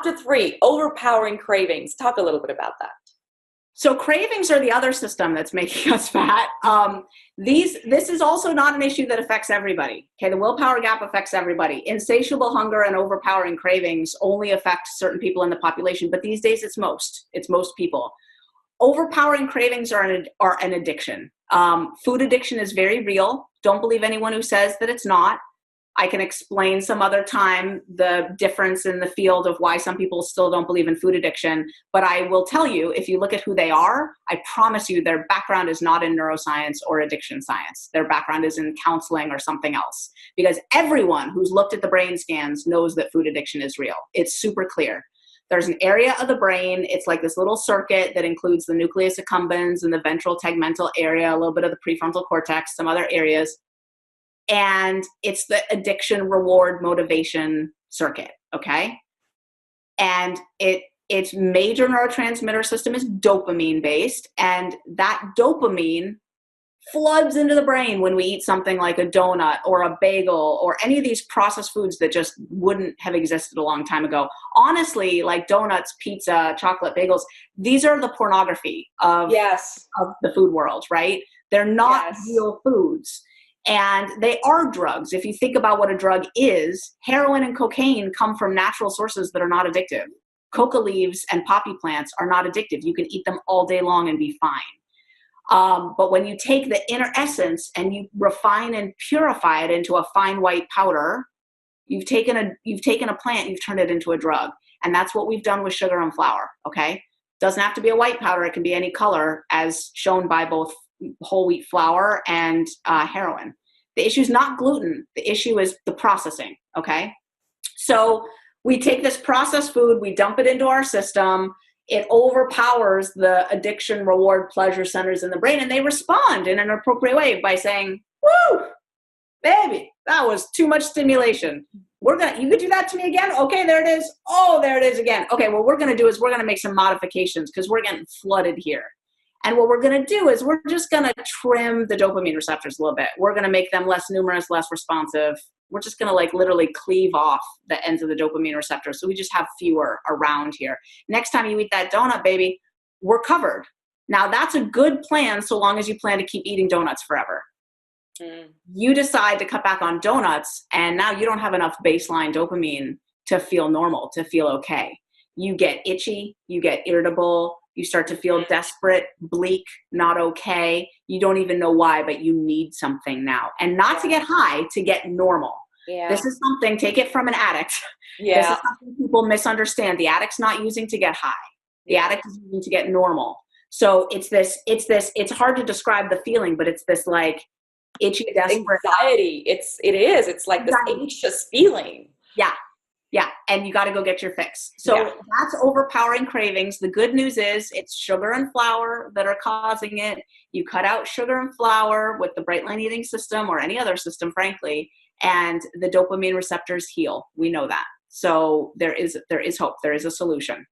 top to 3, overpowering cravings. Talk a little bit about that. So cravings are the other system that's making us fat. This is also not an issue that affects everybody. Okay, the willpower gap affects everybody. Insatiable hunger and overpowering cravings only affect certain people in the population, but these days it's most people. Overpowering cravings are an addiction. Food addiction is very real. Don't believe anyone who says that it's not. I can explain some other time the difference in the field of why some people still don't believe in food addiction. But I will tell you, if you look at who they are, I promise you their background is not in neuroscience or addiction science. Their background is in counseling or something else. Because everyone who's looked at the brain scans knows that food addiction is real. It's super clear. There's an area of the brain, it's like this little circuit that includes the nucleus accumbens and the ventral tegmental area, a little bit of the prefrontal cortex, some other areas. And it's the addiction reward motivation circuit, okay? And its major neurotransmitter system is dopamine based, and that dopamine floods into the brain when we eat something like a donut or a bagel or any of these processed foods that just wouldn't have existed a long time ago. Honestly, like donuts, pizza, chocolate, bagels, these are the pornography of the food world, right? They're not real foods. And they are drugs. If you think about what a drug is, heroin and cocaine come from natural sources that are not addictive. Coca leaves and poppy plants are not addictive. You can eat them all day long and be fine. But when you take the inner essence and you refine and purify it into a fine white powder, you've taken a plant, you've turned it into a drug. And that's what we've done with sugar and flour, okay? Doesn't have to be a white powder. It can be any color, as shown by both whole wheat flour and heroin. The issue is not gluten. The issue is the processing, okay? So we take this processed food, we dump it into our system, it overpowers the addiction, reward, pleasure centers in the brain, and they respond in an appropriate way by saying, woo, baby, that was too much stimulation. You could do that to me again? Okay, there it is. Oh, there it is again. Okay, what we're gonna do is we're gonna make some modifications because we're getting flooded here. And what we're going to do is we're just going to trim the dopamine receptors a little bit. We're going to make them less numerous, less responsive. We're just going to like literally cleave off the ends of the dopamine receptors. So we just have fewer around here. Next time you eat that donut, baby, we're covered. Now that's a good plan so long as you plan to keep eating donuts forever. You decide to cut back on donuts and now you don't have enough baseline dopamine to feel normal, to feel okay. You get itchy, you get irritable, you start to feel desperate, bleak, not okay. You don't even know why, but you need something now. And not to get high, to get normal. Yeah. This is something, take it from an addict. Yeah. This is something people misunderstand. The addict's not using to get high. The addict is using to get normal. So it's hard to describe the feeling, but it's this like itchy, desperate anxiety. It's like this anxious feeling. Yeah. Yeah, and you got to go get your fix. So that's overpowering cravings. The good news is it's sugar and flour that are causing it. You cut out sugar and flour with the Bright Line eating system or any other system, frankly, and the dopamine receptors heal. We know that. So there is hope. There is a solution.